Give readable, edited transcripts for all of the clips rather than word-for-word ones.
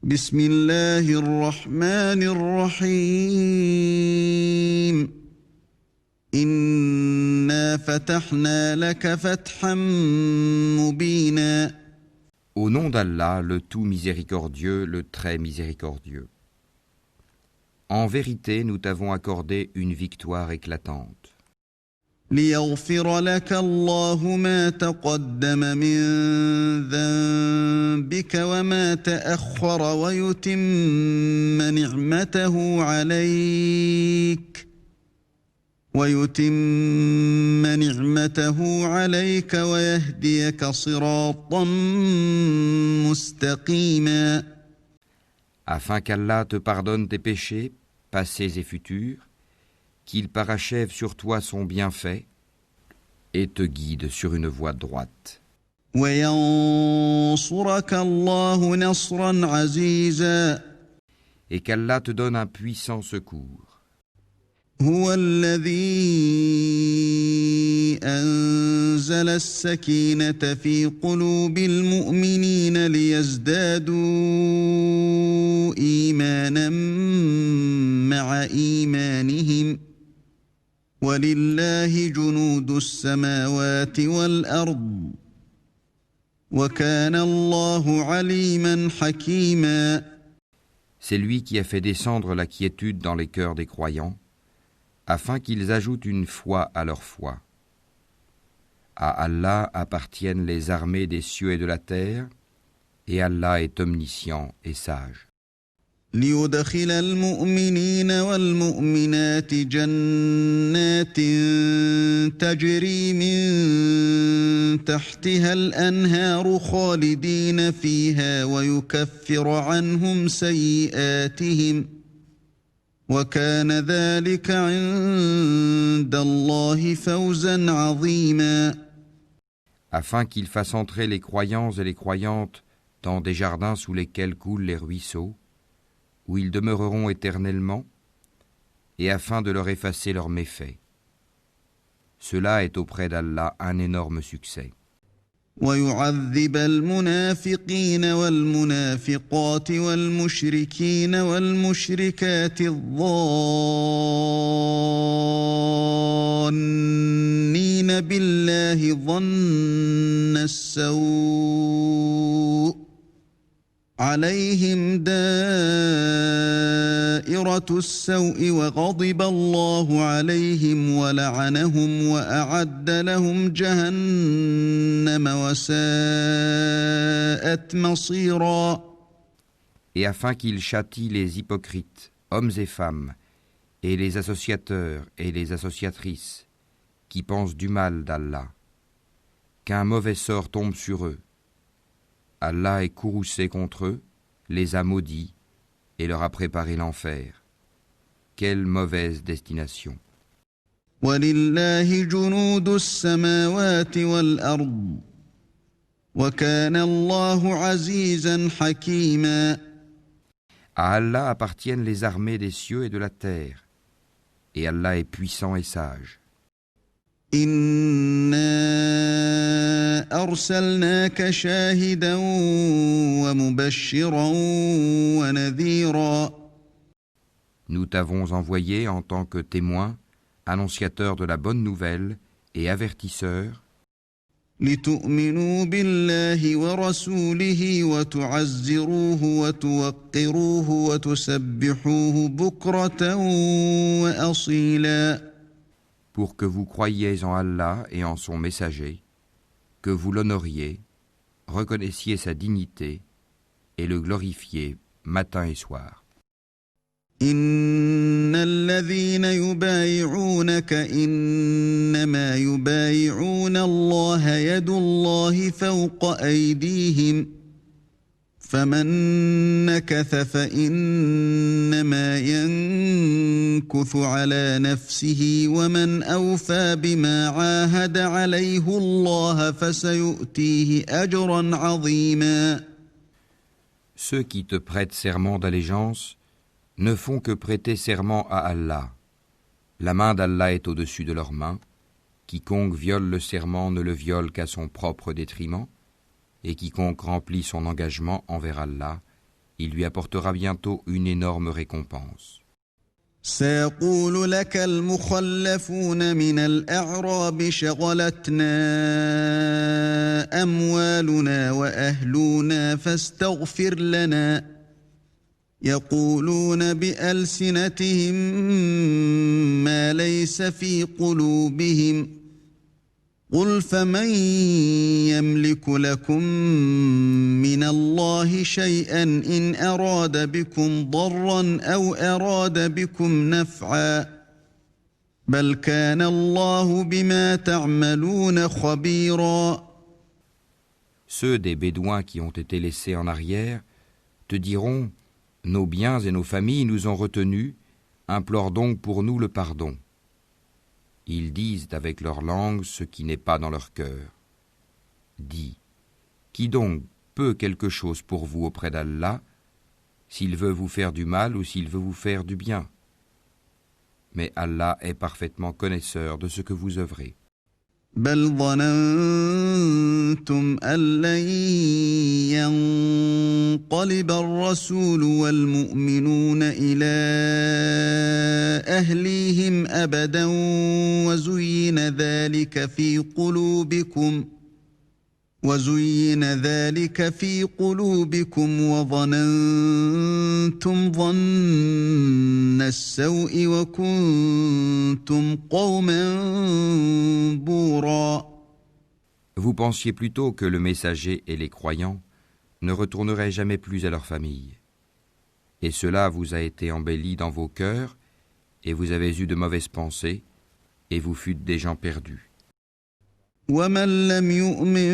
بسم الله الرحمن الرحيم إنا فتحنا لك فتحا مبينا Au nom d'Allah, le tout miséricordieux, le très miséricordieux. En vérité, nous t'avons accordé une victoire éclatante. ليغفر لك الله ما تقدم من ذنبك وما تأخر ويتم نعمته عليك ويهديك صراطا مستقيما. Afin qu'Allah te pardonne tes péchés, passés et futurs, qu'il parachève sur toi son bienfait et te guide sur une voie droite. وينصرك الله نصرا عزيزا. Et qu'Allah te donne un puissant secours. هو الذي أنزل السكينة في قلوب المؤمنين ليزدادوا إيمانا مع إيمانهم ولله جنود السماوات والأرض وكان الله عليما حكيما. C'est lui qui a fait descendre la quiétude dans les cœurs des croyants, afin qu'ils ajoutent une foi à leur foi. À Allah appartiennent les armées des cieux et de la terre, et Allah est omniscient et sage. ليدخل المؤمنين والمؤمنات جنات تجري من تحتها الأنهار خالدين فيها ويكفر عنهم سيئاتهم وكان ذلك عند الله فوزا عظيما. Afin qu'il fasse entrer les croyants et les croyantes dans des jardins sous lesquels coulent les ruisseaux, où ils demeureront éternellement, et afin de leur effacer leurs méfaits. Cela est auprès d'Allah un énorme succès. ويعذب المنافقين والمنافقات والمشركين والمشركات الظانين بالله ظن السوء عليهم دائرة السوء وغضب الله عليهم ولعنهم وأعد لهم جهنم وساءت مصيرا. Et afin qu'il châtie les hypocrites, hommes et femmes, et les associateurs et les associatrices, qui pensent du mal d'Allah, qu'un mauvais sort tombe sur eux. Allah est courroucé contre eux, les a maudits et leur a préparé l'enfer. Quelle mauvaise destination! وَلِلَّهِ جُنُودُ السَّمَاوَاتِ وَالْأَرْضِ وَكَانَ اللَّهُ عَزِيزًا حَكِيمًا. À Allah appartiennent les armées des cieux et de la terre, et Allah est puissant et sage. إِنَّا أَرْسَلْنَاكَ شَاهِدًا وَمُبَشِّرًا وَنَذِيرًا. Nous t'avons envoyé en tant que témoin, annonciateur de la bonne nouvelle et avertisseur, لِتُؤْمِنُوا بِاللَّهِ وَرَسُولِهِ وَتُعَزِّرُوهُ وَتُوَقِّرُوهُ وَتُسَبِّحُوهُ بُكْرَةً وَأَصِيلًا. pour que vous croyiez en Allah et en son messager, que vous l'honoriez, reconnaissiez sa dignité et le glorifiez matin et soir. إن الذين يبايعونك إنما يبايعون الله يد الله فوق أيديهم فمن نكث فإنما ينكث على نفسه ومن أوفى بما عاهد عليه الله فسيؤتيه أجرا عظيما. Ceux qui te prêtent serment d'allégeance ne font que prêter serment à Allah. La main d'Allah est au-dessus de leurs mains. Quiconque viole le serment ne le viole qu'à son propre détriment, et quiconque remplit son engagement envers Allah il lui apportera bientôt une énorme récompense. سيقول لك المخلفون من الأعراب شغلتنا أموالنا وأهلنا فاستغفر لنا يقولون بألسنتهم ما ليس في قلوبهم قل فمن يملك لكم من الله شيئا إن أراد بكم ضرا أو أراد بكم نفعا بل كان الله بما تعملون خبيرا. Ceux des Bédouins qui ont été laissés en arrière te diront « Nos biens et nos familles nous ont retenus, implore donc pour nous le pardon. » Ils disent avec leur langue ce qui n'est pas dans leur cœur. Dis, qui donc peut quelque chose pour vous auprès d'Allah, s'il veut vous faire du mal ou s'il veut vous faire du bien? Mais Allah est parfaitement connaisseur de ce que vous œuvrez. بل ظننتم أن لن ينقلب الرسول والمؤمنون إلى أهليهم أبدا وزين ذلك في قلوبكم وظننتم ظن السوء وكنتم قوما بورا. Vous pensiez plutôt que le messager et les croyants ne retourneraient jamais plus à leur famille. Et cela vous a été embelli dans vos cœurs, et vous avez eu de mauvaises pensées, et vous fûtes des gens perdus. ومن لم يؤمن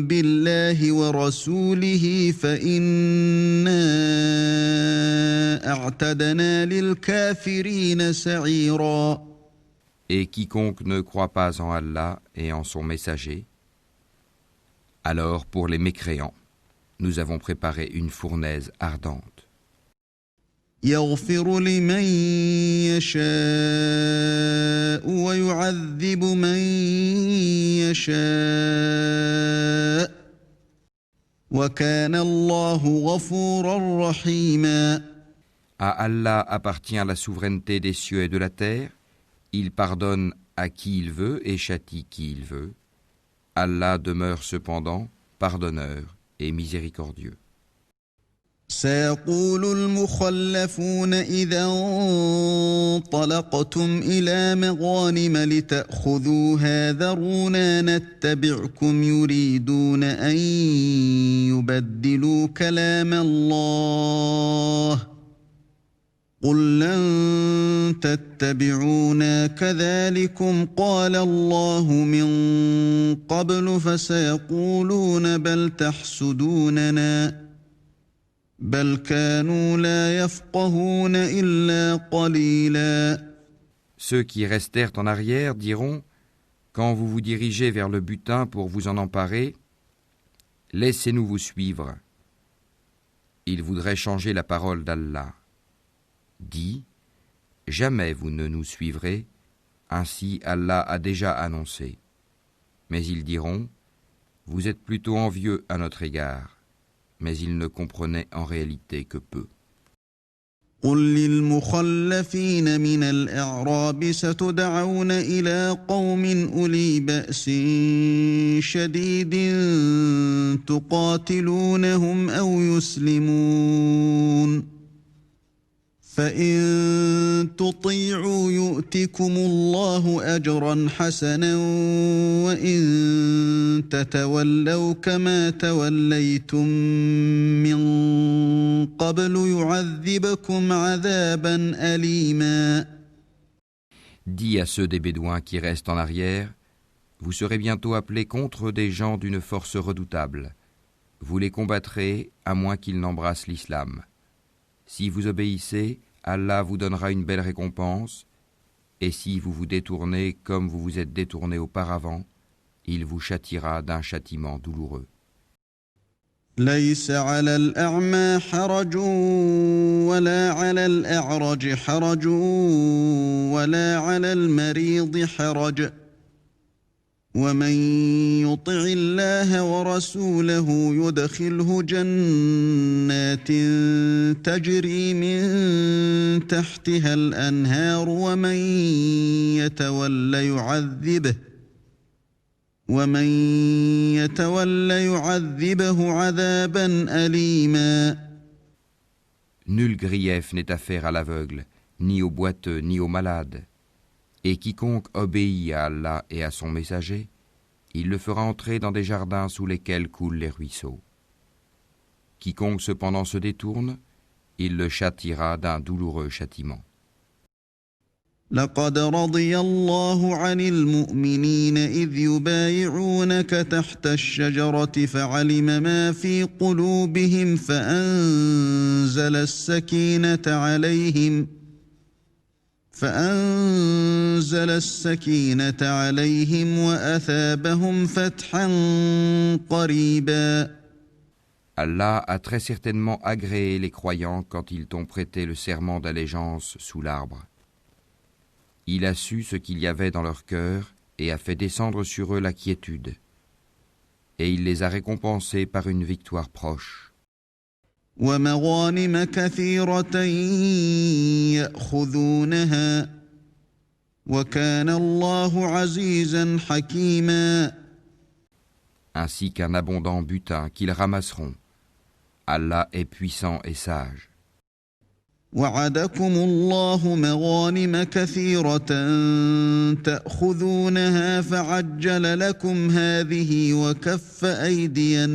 بالله ورسوله فإنا أعتدنا للكافرين سعيرا. Et quiconque ne croit pas en Allah et en son messager, alors pour les mécréants, nous avons préparé une fournaise ardente. يغفر لمن يشاء ويعذب من يشاء وكان الله غفورا رحيما. À Allah appartient la souveraineté des cieux et de la terre. Il pardonne à qui il veut et châtie qui il veut. Allah demeure cependant pardonneur et miséricordieux. سيقول المخلفون إذا انطلقتم إلى مغانم لتأخذوها ذرونا نتبعكم يريدون أن يبدلوا كلام الله قل لن تتبعونا كذلكم قال الله من قبل فسيقولون بل تحسدوننا بل كانوا لا يفقهون إلا قليلا. Ceux qui restèrent en arrière diront, quand vous vous dirigez vers le butin pour vous en emparer, laissez-nous vous suivre. Ils voudraient changer la parole d'Allah. Dis, jamais vous ne nous suivrez, ainsi Allah a déjà annoncé. Mais ils diront, vous êtes plutôt envieux à notre égard. Mais ils ne comprenaient en réalité que peu. قل للمخلفين من الأعراب ستدعون إلى قوم أولي بأس شديد تقاتلونهم أو يسلمون فإن تطيعوا يؤتكم الله أجرا حسنا وإن تتولوا كما توليتم من قبل يعذبكم عذابا أليما. Dis à ceux des Bédouins qui restent en arrière, vous serez bientôt appelés contre des gens d'une force redoutable. Vous les combattrez à moins qu'ils n'embrassent l'islam. Si vous obéissez, Allah vous donnera une belle récompense, et si vous vous détournez comme vous vous êtes détournés auparavant, il vous châtiera d'un châtiment douloureux. ليس على الأعمى حرج ولا على الأعرج حرج ولا على المريض حرج ومن يطع الله ورسوله يدخله جنات تجري من تحتها الأنهار ومن يتول يعذبه عذابا أليما. Nul grief n'est à faire à l'aveugle, ni au boiteux, ni au malade. Et quiconque obéit à Allah et à son messager, il le fera entrer dans des jardins sous lesquels coulent les ruisseaux. Quiconque cependant se détourne, il le châtiera d'un douloureux châtiment. لقد رضي الله عن المؤمنين إذ يبايعونك تحت الشجرة فعلم ما في قلوبهم فأنزل السكينة عليهم وأثابهم فتحا قريبا. Allah a très certainement agréé les croyants quand ils t'ont prêté le serment d'allégeance sous l'arbre. Il a su ce qu'il y avait dans leur cœur et a fait descendre sur eux la quiétude. Et il les a récompensés par une victoire proche. ومغانم كثيرة يأخذونها وكان الله عزيزا حكيما. Ainsi qu'un abondant butin qu'ils ramasseront. Allah est puissant et sage. وعدكم الله مغانم كثيرة تأخذونها فعجل لكم هذه وكف أيدي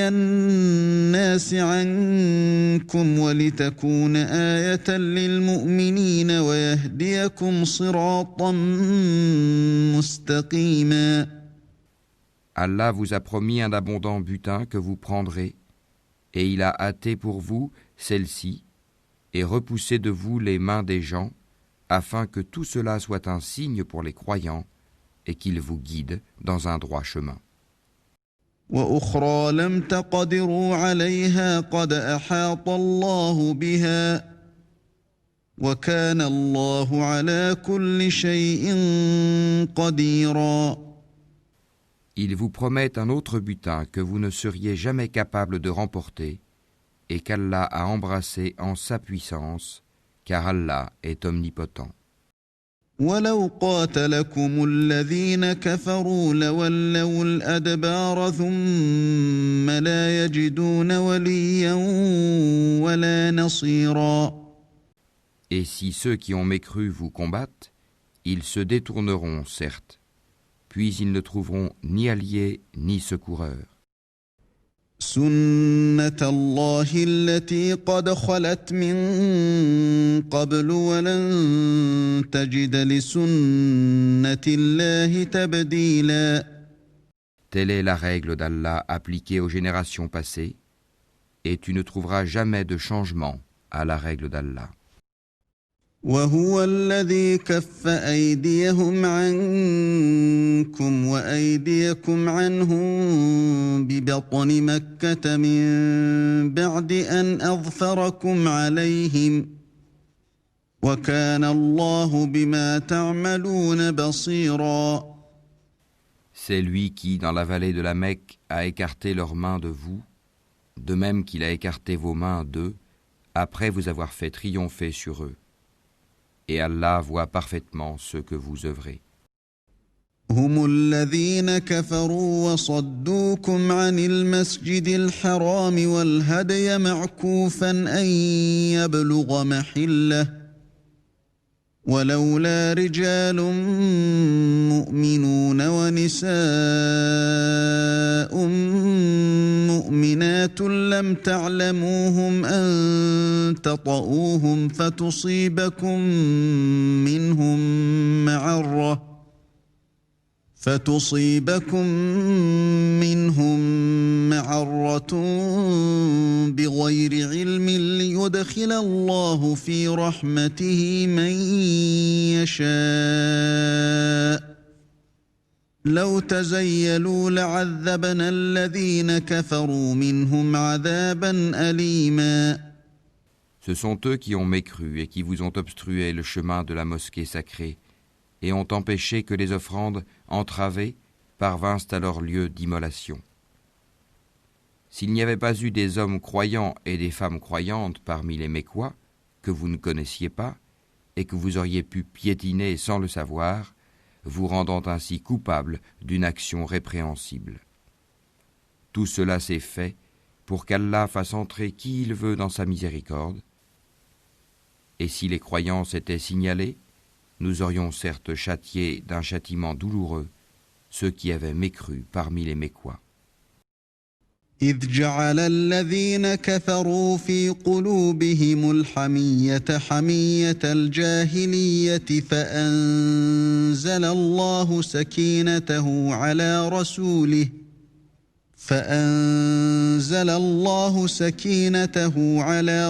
الناس عنكم ولتكون آية للمؤمنين ويهديكم صراطا مستقيما. Allah vous a promis un abondant butin que vous prendrez, et il a hâté pour vous celle-ci, et repoussé de vous les mains des gens, afin que tout cela soit un signe pour les croyants, et qu'il vous guide dans un droit chemin. وأخرى لم تقدروا عليها قد أحاط الله بها وكان الله على كل شيء قديرا. Il vous promet un autre butin que vous ne seriez jamais capable de remporter et qu'Allah a embrassé en sa puissance, car Allah est omnipotent. ولو قاتلكم الذين كفروا لولوا الأدبار ثم لا يجدون وليا ولا نصيرا. Et si ceux qui ont mécru vous combattent, ils se détourneront, certes, puis ils ne trouveront ni alliés ni secoureurs. سنة الله التي قد خلت من قبل ولن تجد لسنة الله تبديلا. Telle est la règle d'Allah appliquée aux générations passées, et tu ne trouveras jamais de changement à la règle d'Allah. وهو الذي كف أيديهم عنكم وأيديكم عنهم ببطن مكة من بعد أن أظفركم عليهم وكان الله بما تعملون بصيرا. C'est lui qui, dans la vallée de la Mecque, a écarté leurs mains de vous, de même qu'il a écarté vos mains d'eux, après vous avoir fait triompher sur eux. Et Allah voit parfaitement ce que vous œuvrez. هم الذين كفروا وصدوكم عن المسجد الحرام والهدي معكوفا أن يبلغ محله ولولا رجال مؤمنون ونساء مؤمنات لم تعلموهم أن تطؤوهم فتصيبكم منهم معرة بغير علم ليدخل الله في رحمته من يشاء لو تزيلوا لعذبنا الذين كفروا منهم عذابا أليما. Ce sont eux qui ont mécru et qui vous ont obstrué le chemin de la mosquée sacrée et ont empêché que les offrandes entravées parvinssent à leur lieu d'immolation. S'il n'y avait pas eu des hommes croyants et des femmes croyantes parmi les Mécois, que vous ne connaissiez pas, et que vous auriez pu piétiner sans le savoir, vous rendant ainsi coupable d'une action répréhensible. Tout cela s'est fait pour qu'Allah fasse entrer qui il veut dans sa miséricorde. Et si les croyants s'étaient signalés, nous aurions certes châtié d'un châtiment douloureux ceux qui avaient mécru parmi les Mécois. إذ جعل الذين كفروا في قلوبهم الحمية حمية الجاهلية فأنزل الله سكينته على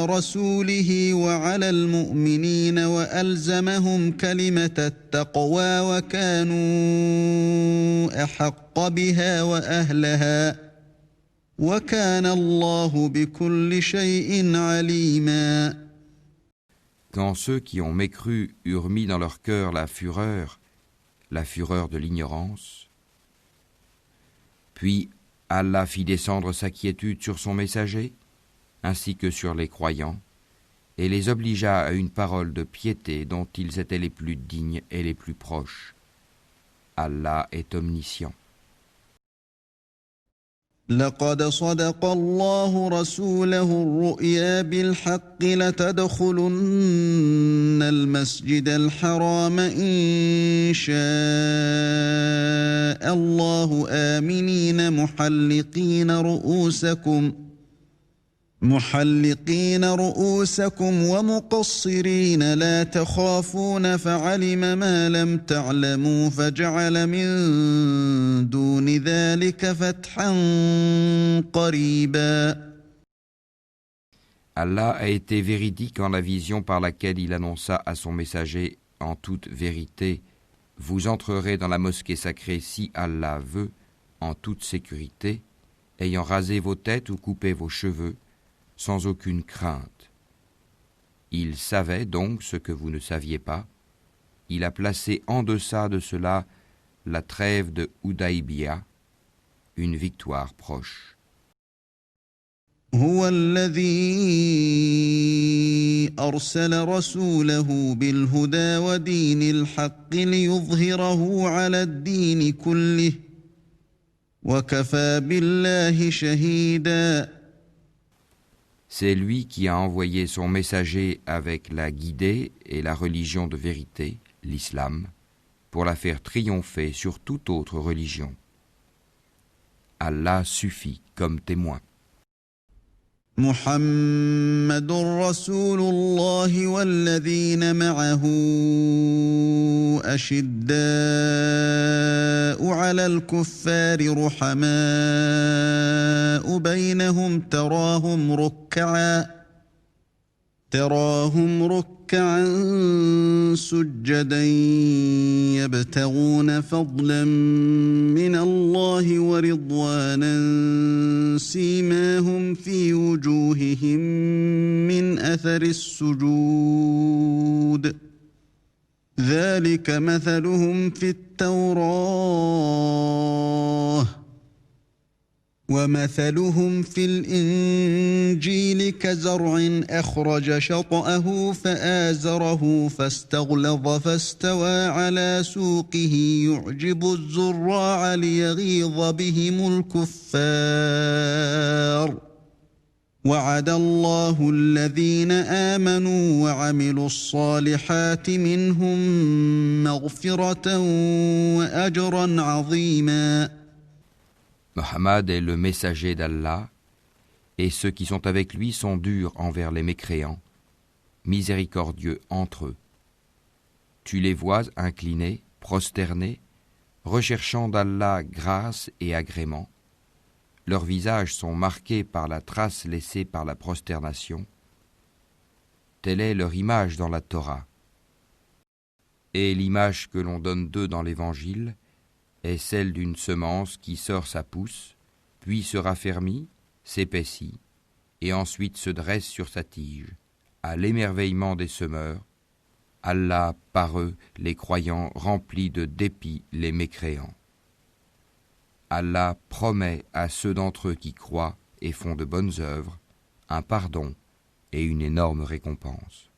رسوله وعلى المؤمنين وألزمهم كلمة التقوى وكانوا أحق بها وأهلها وكان الله بكل شيء عليما. Quand ceux qui ont mécru eurent mis dans leur cœur la fureur de l'ignorance, puis Allah fit descendre sa quiétude sur son messager, ainsi que sur les croyants, et les obligea à une parole de piété dont ils étaient les plus dignes et les plus proches. Allah est omniscient. لقد صدق الله رسوله الرؤيا بالحق لتدخلن المسجد الحرام إن شاء الله آمنين محلقين رؤوسكم ومقصرين لا تخافون فعلم ما لم تعلموا فجعل من دون ذلك فتحا قريبا. Allah a été véridique en la vision par laquelle il annonça à son messager en toute vérité: vous entrerez dans la mosquée sacrée si Allah veut, en toute sécurité, ayant rasé vos têtes ou coupé vos cheveux, sans aucune crainte. Il savait donc ce que vous ne saviez pas. Il a placé en deçà de cela la trêve de Hudaybiyah, une victoire proche. هو الذي أرسل رسوله بالهدى ودين الحق ليظهره على الدين كله وكفى بالله شهيدا. C'est lui qui a envoyé son messager avec la guidée et la religion de vérité, l'islam, pour la faire triompher sur toute autre religion. Allah suffit comme témoin. محمد رسول الله والذين معه أشداء على الكفار رحماء بينهم تراهم ركعا سجدا يبتغون فضلا من الله ورضوانا سيماهم في وجوههم من أثر السجود ذلك مثلهم في التوراة ومثلهم في الإنجيل كزرع أخرج شطأه فآزره فاستغلظ فاستوى على سوقه يعجب الزراع ليغيظ بهم الكفار وعد الله الذين آمنوا وعملوا الصالحات منهم مغفرة وأجرا عظيما. Mohammed est le messager d'Allah, et ceux qui sont avec lui sont durs envers les mécréants, miséricordieux entre eux. Tu les vois inclinés, prosternés, recherchant d'Allah grâce et agrément. Leurs visages sont marqués par la trace laissée par la prosternation. Telle est leur image dans la Torah. Et l'image que l'on donne d'eux dans l'Évangile est celle d'une semence qui sort sa pousse, puis se raffermit, s'épaissit, et ensuite se dresse sur sa tige. à l'émerveillement des semeurs, Allah par eux, les croyants, remplit de dépit les mécréants. Allah promet à ceux d'entre eux qui croient et font de bonnes œuvres un pardon et une énorme récompense.